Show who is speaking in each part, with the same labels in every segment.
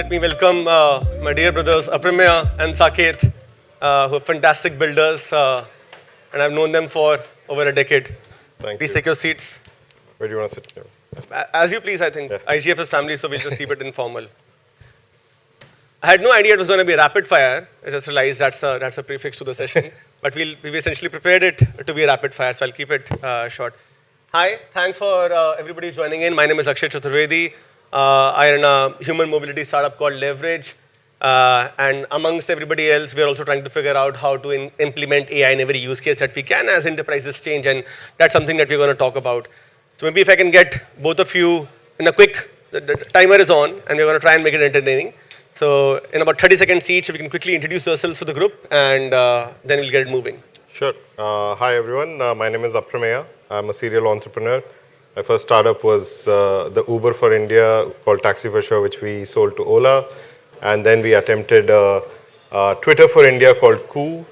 Speaker 1: Let me welcome my dear brothers Aprameya and Saket, who are fantastic builders, and I've known them for over a decade.
Speaker 2: Thank
Speaker 1: Please
Speaker 2: you.
Speaker 1: take your seats.
Speaker 2: Where do you want to sit?
Speaker 1: As you please, I think.
Speaker 2: Yeah.
Speaker 1: IGF is family, so we'll just keep it informal. I had no idea it was going to be rapid fire. I just realized that's a prefix to the session. But we've essentially prepared it to be rapid fire, so I'll keep it short. Hi, thanks for everybody joining in. My name is Akshay Chaturvedi. I run a human mobility startup called Leverage. And amongst everybody else, we're also trying to figure out how to implement AI in every use case that we can as enterprises change. And that's something that we're going to talk about. So maybe if I can get both of you in a quick, the timer is on, and we're going to try and make it entertaining. So in about 30 seconds each, if you can quickly introduce yourselves to the group, and then we'll get it moving.
Speaker 2: Sure. Hi, everyone. My name is Aprameya. I'm a serial entrepreneur. My first startup was the Uber for India called Taxi for Sure, which we sold to Ola. And then we attempted Twitter for India called Koo.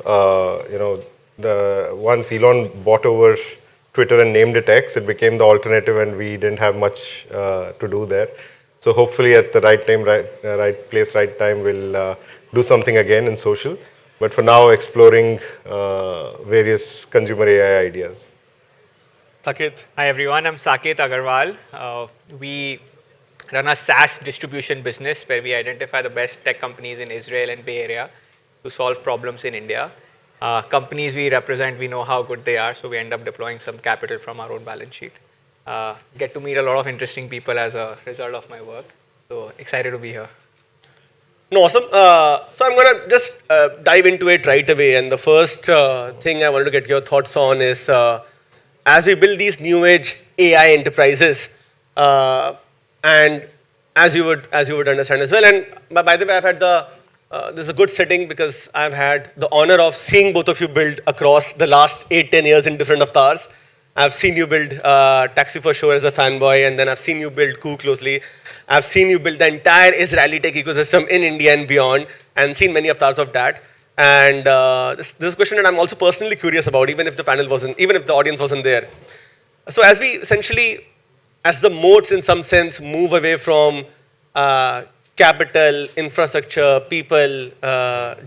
Speaker 2: Once Elon bought over Twitter and named it X, it became the alternative, and we didn't have much to do there. So hopefully at the right time, right place, right time, we'll do something again in social. But for now, exploring various consumer AI ideas.
Speaker 1: Saket.
Speaker 3: Hi everyone, I'm Saket Agarwal. We run a SaaS distribution business where we identify the best tech companies in Israel and Bay Area to solve problems in India. Companies we represent, we know how good they are, so we end up deploying some capital from our own balance sheet. Get to meet a lot of interesting people as a result of my work. So excited to be here.
Speaker 1: No, awesome. So I'm going to just dive into it right away. And the first thing I wanted to get your thoughts on is as we build these new age AI enterprises, and as you would understand as well. And by the way, I've had this is a good setting because I've had the honor of seeing both of you build across the last 8-10 years in different avatars. I've seen you build Taxi for Sure as a fanboy, and then I've seen you build Koo closely. I've seen you build the entire Israeli tech ecosystem in India and beyond, and seen many avatars of that. And this is a question that I'm also personally curious about, even if the audience wasn't there. So as we essentially, as the moats in some sense move away from capital, infrastructure, people,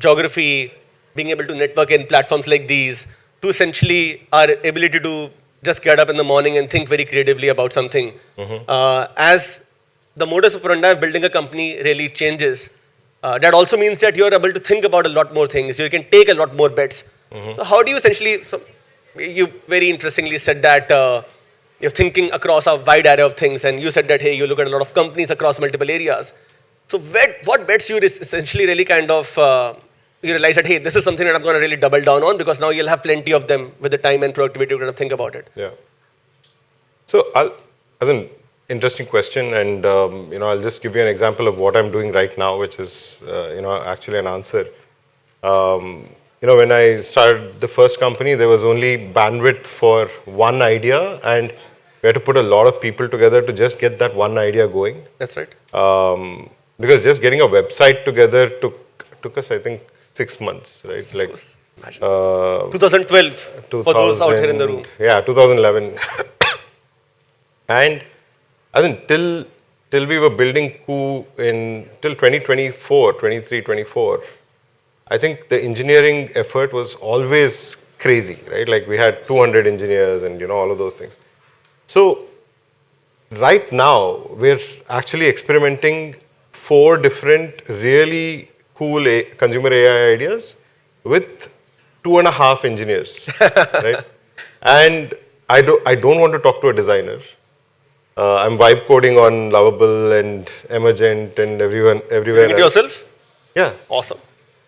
Speaker 1: geography, being able to network in platforms like these, to essentially our ability to just get up in the morning and think very creatively about something. As the modus operandi of building a company really changes, that also means that you're able to think about a lot more things. You can take a lot more bets. So how do you essentially, you very interestingly said that you're thinking across a wide array of things, and you said that, hey, you look at a lot of companies across multiple areas. So what bets you essentially really kind of, you realize that, hey, this is something that I'm going to really double down on because now you'll have plenty of them with the time and productivity to kind of think about it.
Speaker 2: Yeah. So as an interesting question, and I'll just give you an example of what I'm doing right now, which is actually an answer. When I started the first company, there was only bandwidth for one idea, and we had to put a lot of people together to just get that one idea going.
Speaker 1: That's right.
Speaker 2: Because just getting a website together took us, I think, 6 months, right?
Speaker 1: Of
Speaker 2: like
Speaker 1: course. 2012 for those out here in the room.
Speaker 2: Yeah, 2011. And I think till we were building Koo till 2024, 23, 24, I think the engineering effort was always crazy, right? Like we had 200 engineers and all of those things. So right now we're actually experimenting 4 different really cool consumer AI ideas with 2.5 engineers, right? And I don't want to talk to a designer. I'm vibe coding on Lovable and Emergent and everywhere
Speaker 1: Doing it
Speaker 2: else.
Speaker 1: yourself?
Speaker 2: Yeah.
Speaker 1: Awesome.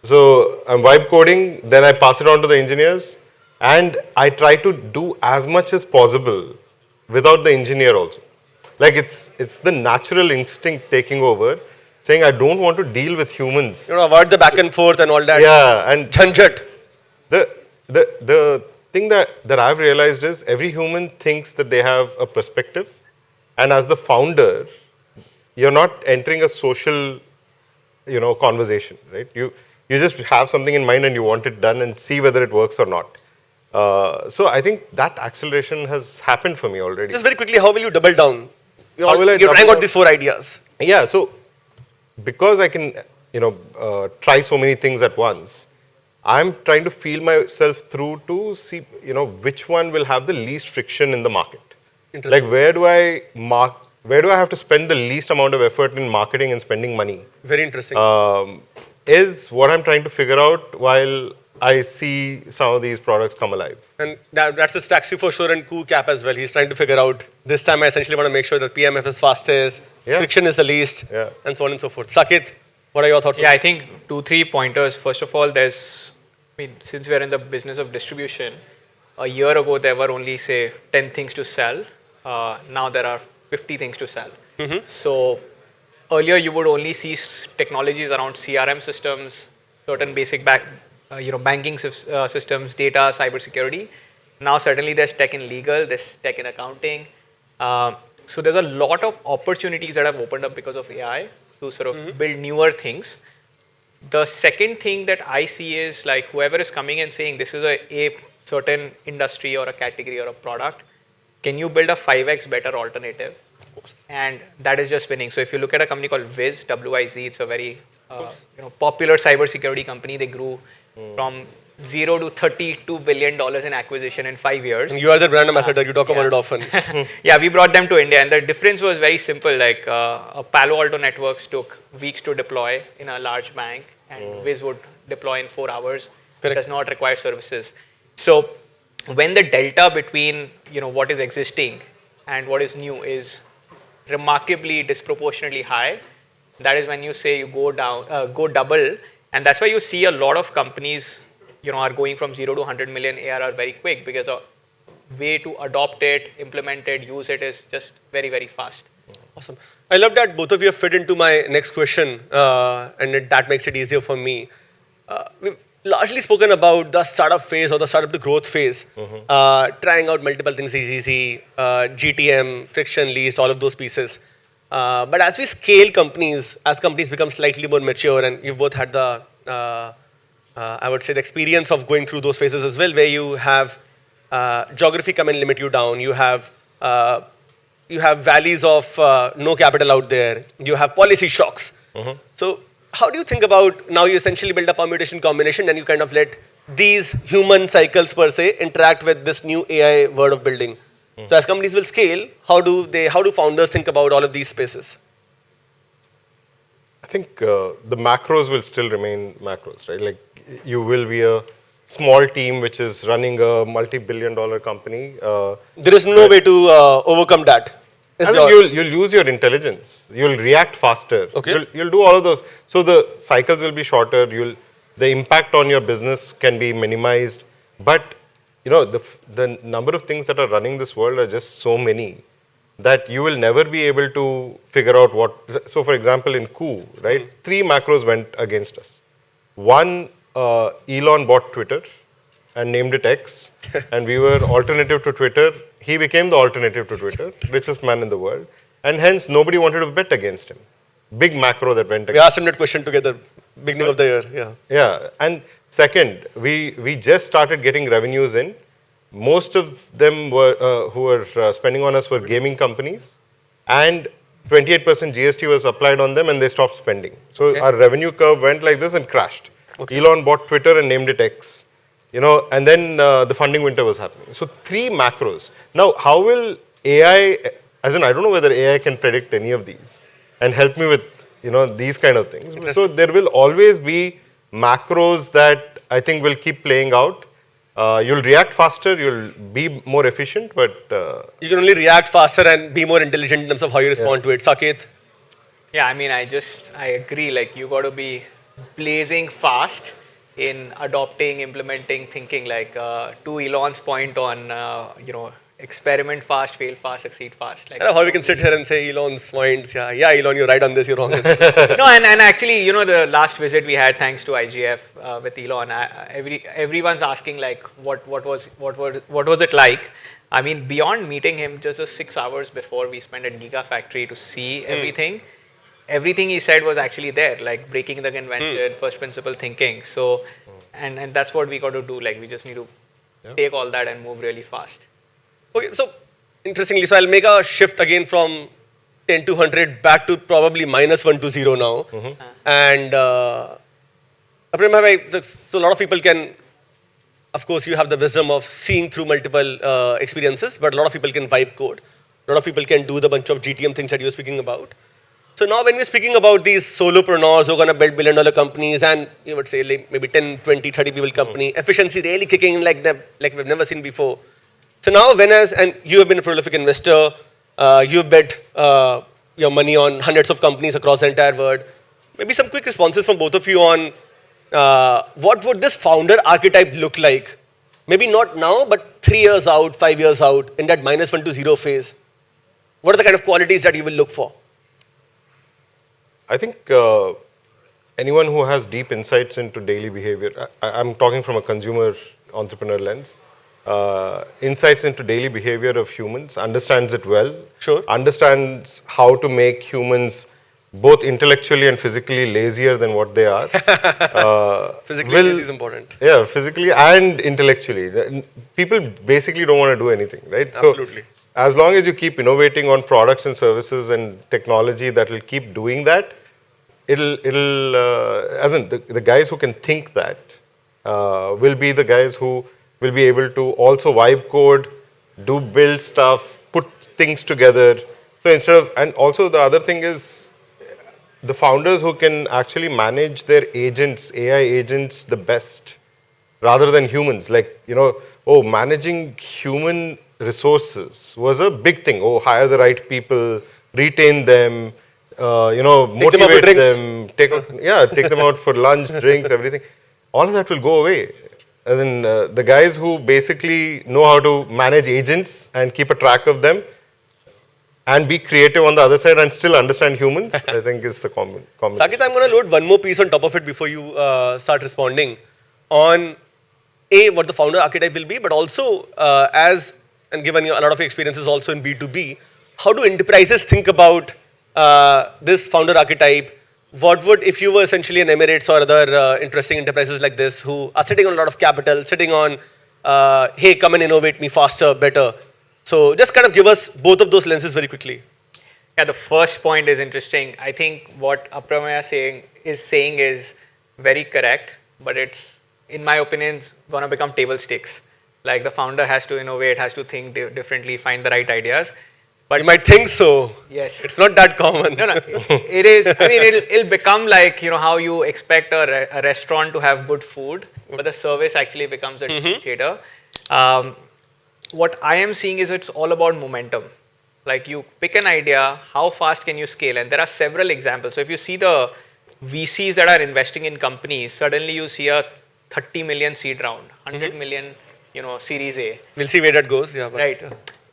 Speaker 2: So I'm vibe coding, then I pass it on to the engineers, and I try to do as much as possible without the engineer also. Like it's the natural instinct taking over, saying I don't want to deal with humans.
Speaker 1: Avoid the back and forth and all that.
Speaker 2: Yeah, and
Speaker 1: Jhanjat.
Speaker 2: the thing that I've realized is every human thinks that they have a perspective, and as the founder, you're not entering a social, conversation, right? You just have something in mind and you want it done and see whether it works or not. So I think that acceleration has happened for me already.
Speaker 1: Just very quickly, how will you double down?
Speaker 2: How will I
Speaker 1: You're
Speaker 2: double
Speaker 1: trying out
Speaker 2: down?
Speaker 1: these 4 ideas.
Speaker 2: Yeah, so because I can, try so many things at once, I'm trying to feel myself through to see, which one will have the least friction in the market. Like, where do I have to spend the least amount of effort in marketing and spending money?
Speaker 1: Very interesting.
Speaker 2: Is what I'm trying to figure out while I see some of these products come alive.
Speaker 1: And that's the Taxi for sure and Coup Cap as well. He's trying to figure out, this time I essentially want to make sure that PMF is fastest,
Speaker 2: Yeah.
Speaker 1: friction is the least,
Speaker 2: Yeah.
Speaker 1: and so on and so forth. Sakit, what are your thoughts on
Speaker 3: Yeah, I
Speaker 1: this?
Speaker 3: think 2-3 pointers. First of all, since we're in the business of distribution, a year ago there were only say 10 things to sell. Now there are 50 things to sell. So earlier you would only see technologies around CRM systems, certain basic banking systems, data, cybersecurity. Now certainly there's tech in legal, there's tech in accounting. So there's a lot of opportunities that have opened up because of AI to sort of build newer things. The second thing that I see is like whoever is coming and saying this is a certain industry or a category or a product, can you build a 5x better alternative? Of course. And that is just winning. So if you look at a company called Wiz, W-I-Z, it's a very popular cybersecurity company. They grew from 0 to $32 billion in acquisition in 5 years.
Speaker 1: And you are the brand ambassador, you talk about it often.
Speaker 3: Yeah, we brought them to India, and the difference was very simple. Like a Palo Alto Networks took weeks to deploy in a large bank, and Wiz would deploy in 4 hours.
Speaker 1: Correct.
Speaker 3: It does not require services. So when the delta between what is existing and what is new is remarkably disproportionately high, that is when you say you go double, and that's why you see a lot of companies are going from 0 to 100 million ARR very quick, because the way to adopt it, implement it, use it is just very, very fast.
Speaker 1: Awesome. I love that both of you have fit into my next question, and that makes it easier for me. We've largely spoken about the startup phase or the startup to growth phase, trying out multiple things is easy, GTM, friction least, all of those pieces. But as we scale companies, as companies become slightly more mature, and you've both had the, I would say, the experience of going through those phases as well, where you have geography come and limit you down. You have valleys of no capital out there. You have policy shocks. So how do you think about, now you essentially build a permutation combination and you kind of let these human cycles per se interact with this new AI world of building? So as companies will scale, how do founders think about all of these spaces?
Speaker 2: I think the macros will still remain macros, right? Like, you will be a small team which is running a multi-billion-dollar company.
Speaker 1: There is no way to overcome that.
Speaker 2: I mean, you'll use your intelligence. You'll react faster.
Speaker 1: Okay.
Speaker 2: You'll do all of those. So the cycles will be shorter. The impact on your business can be minimized. But the number of things that are running this world are just so many that you will never be able to figure out what. So for example, in Coup, right, 3 macros went against us. One, Elon bought Twitter and named it X, and we were alternative to Twitter. He became the alternative to Twitter, richest man in the world, and hence nobody wanted to bet against him. Big macro that went
Speaker 1: We
Speaker 2: against
Speaker 1: asked him that question together, beginning of the year. Yeah.
Speaker 2: Yeah, and second, we just started getting revenues in. Most of them who were spending on us were gaming companies, and 28% GST was applied on them, and they stopped spending. So our revenue curve went like this and crashed. Okay. Elon bought Twitter and named it X. And then the funding winter was happening. So 3 macros. Now, how will AI, as in, I don't know whether AI can predict any of these and help me with, these kind of things. So there will always be macros that I think will keep playing out. You'll react faster, you'll be more efficient, but...
Speaker 1: You can only react faster and be more intelligent in terms of how you respond to it. Saket?
Speaker 3: Yeah, I mean, I agree. Like, you got to be blazing fast in adopting, implementing, thinking. Like, to Elon's point on, experiment fast, fail fast, succeed fast. Like,
Speaker 1: I know how we can sit here and say Elon's points. Yeah, Elon, you're right on this, you're wrong.
Speaker 3: No, and actually, the last visit we had, thanks to IGF with Elon, everyone's asking like, what was it like? I mean, beyond meeting him, just 6 hours before, we spent at Gigafactory to see everything. Everything he said was actually there, like breaking the convention, first principle thinking. So, and that's what we got to do. Like, we just need to take all that and move really fast.
Speaker 1: Okay, so interestingly, so I'll make a shift again from 10 to 100 back to probably -1 to 0 now. And Abhiram bhai, so a lot of people can, of course, you have the wisdom of seeing through multiple experiences, but a lot of people can vibe code. A lot of people can do the bunch of GTM things that you're speaking about. So now when we're speaking about these solopreneurs who are going to build billion-dollar companies and you would say like maybe 10, 20, 30 people company, efficiency really kicking in like we've never seen before. So now and you have been a prolific investor, you've bet your money on hundreds of companies across the entire world. Maybe some quick responses from both of you on what would this founder archetype look like? Maybe not now, but 3 years out, 5 years out, in that -1 to 0 phase. What are the kind of qualities that you will look for?
Speaker 2: I think anyone who has deep insights into daily behavior, I'm talking from a consumer entrepreneur lens, insights into daily behavior of humans, understands it well,
Speaker 1: Sure.
Speaker 2: understands how to make humans both intellectually and physically lazier than what they are.
Speaker 1: Physically,
Speaker 2: will-
Speaker 1: this is important.
Speaker 2: Yeah, physically and intellectually. People basically don't want to do anything, right?
Speaker 1: Absolutely.
Speaker 2: So, as long as you keep innovating on products and services and technology that will keep doing that, as in the guys who can think that will be the guys who will be able to also vibe code, do build stuff, put things together. So instead of, and also the other thing is the founders who can actually manage their agents, AI agents, the best, rather than humans. Like, managing human resources was a big thing. Oh, hire the right people, retain them, motivate
Speaker 1: drinks.
Speaker 2: them, take them out for lunch, drinks, everything. All of that will go away. And then the guys who basically know how to manage agents and keep a track of them and be creative on the other side and still understand humans, I think is the common.
Speaker 1: Saket, I'm going to load one more piece on top of it before you start responding on what the founder archetype will be, but also and given you a lot of experiences also in B2B, how do enterprises think about this founder archetype? What would, if you were essentially an Emirates or other interesting enterprises like this who are sitting on a lot of capital, sitting on, hey, come and innovate me faster, better. So just kind of give us both of those lenses very quickly.
Speaker 3: Yeah, the first point is interesting. I think what Apramaya saying is very correct, but it's, in my opinion, going to become table stakes. Like the founder has to innovate, has to think differently, find the right ideas. But
Speaker 1: You might think so.
Speaker 3: Yes.
Speaker 1: It's not that common.
Speaker 3: No, it is. I mean, it'll become like, how you expect a restaurant to have good food, but the service actually becomes a differentiator. What I am seeing is it's all about momentum. Like you pick an idea, how fast can you scale? And there are several examples. So if you see the VCs that are investing in companies, suddenly you see a 30 million seed round, 100 million, Series A.
Speaker 1: We'll see where that goes. Yeah, but,
Speaker 3: Right.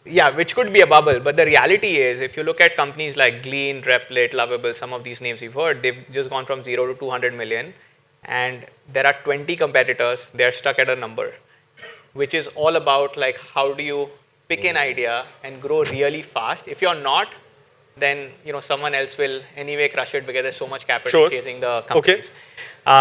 Speaker 3: Yeah, which could be a bubble. But the reality is, if you look at companies like Glean, Replit, Lovable, some of these names you've heard, they've just gone from 0 to 200 million. And there are 20 competitors. They're stuck at a number, which is all about like, how do you pick an idea and grow really fast? If you're not, then someone else will anyway crush it because there's so much capital chasing the companies.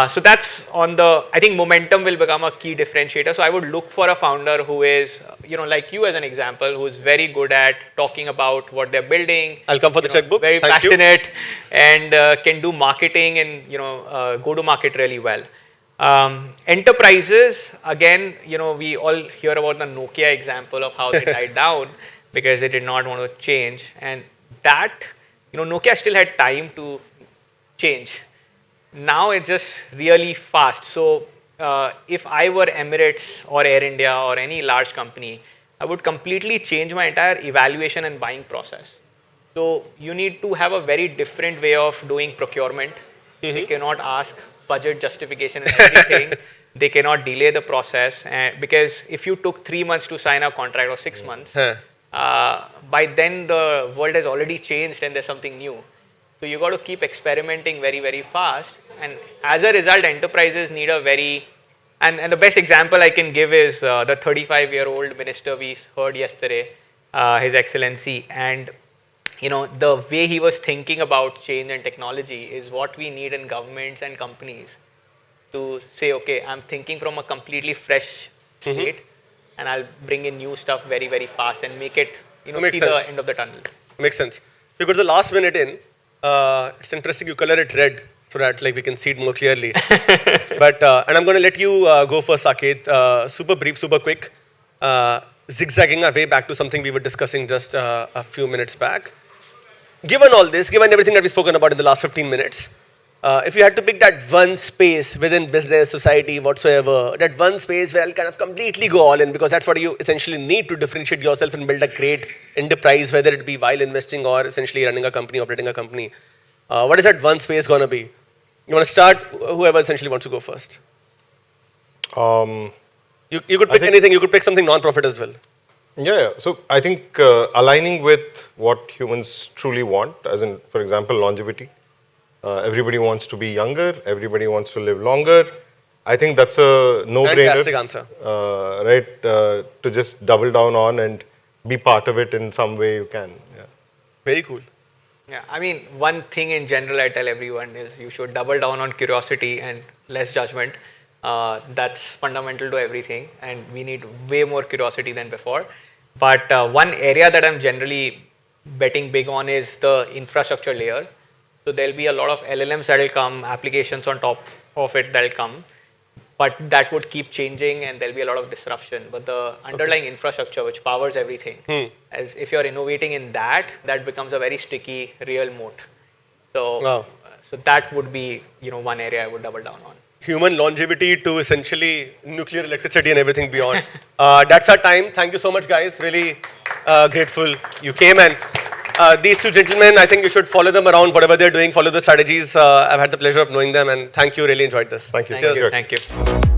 Speaker 3: So that's I think momentum will become a key differentiator. So I would look for a founder who is, like you as an example, who is very good at talking about what they're building.
Speaker 1: I'll come for the checkbook.
Speaker 3: Very
Speaker 1: Thank you.
Speaker 3: passionate and can do marketing and, go to market really well. Enterprises, again, we all hear about the Nokia example of how they died down because they did not want to change. And that, Nokia still had time to change. Now it's just really fast. So if I were Emirates or Air India or any large company, I would completely change my entire evaluation and buying process. So you need to have a very different way of doing procurement. They cannot ask budget justification and everything. They cannot delay the process because if you took 3 months to sign a contract or 6 months, by then the world has already changed and there's something new. So you got to keep experimenting very, very fast. And as a result, enterprises need a and the best example I can give is the 35-year-old minister we heard yesterday, His Excellency. And, the way he was thinking about change and technology is what we need in governments and companies to say, okay, I'm thinking from a completely fresh state and I'll bring in new stuff very, very fast and make it,
Speaker 1: Makes
Speaker 3: see
Speaker 1: sense.
Speaker 3: the end of the tunnel.
Speaker 1: Makes sense. We got the last minute in. It's interesting you color it red so that like we can see it more clearly. But and I'm going to let you go first, Saket. Super brief, super quick. Zigzagging our way back to something we were discussing just a few minutes back. Given all this, given everything that we've spoken about in the last 15 minutes, if you had to pick that one space within business, society, whatsoever, that one space where I'll kind of completely go all in because that's what you essentially need to differentiate yourself and build a great enterprise, whether it be while investing or essentially running a company, operating a company. What is that one space going to be? You want to start? Whoever essentially wants to go first. You could pick anything. You could pick something non-profit as well.
Speaker 2: Yeah. So I think aligning with what humans truly want, as in, for example, longevity. Everybody wants to be younger. Everybody wants to live longer. I think that's a no-brainer.
Speaker 1: Fantastic answer.
Speaker 2: Right? To just double down on and be part of it in some way you can. Yeah.
Speaker 1: Very cool.
Speaker 3: Yeah, I mean, one thing in general I tell everyone is you should double down on curiosity and less judgment. That's fundamental to everything, and we need way more curiosity than before. But one area that I'm generally betting big on is the infrastructure layer. So there'll be a lot of LLMs that will come, applications on top of it that will come, but that would keep changing and there'll be a lot of disruption. But the underlying infrastructure which powers everything, as if you're innovating in that, that becomes a very sticky, real moat. So, so that would be one area I would double down on.
Speaker 1: Human longevity to essentially nuclear electricity and everything beyond. That's our time. Thank you so much, guys. Really grateful you came. And these two gentlemen, I think you should follow them around, whatever they're doing, follow the strategies. I've had the pleasure of knowing them, and thank you. Really enjoyed this.
Speaker 2: Thank you.
Speaker 3: Thank you.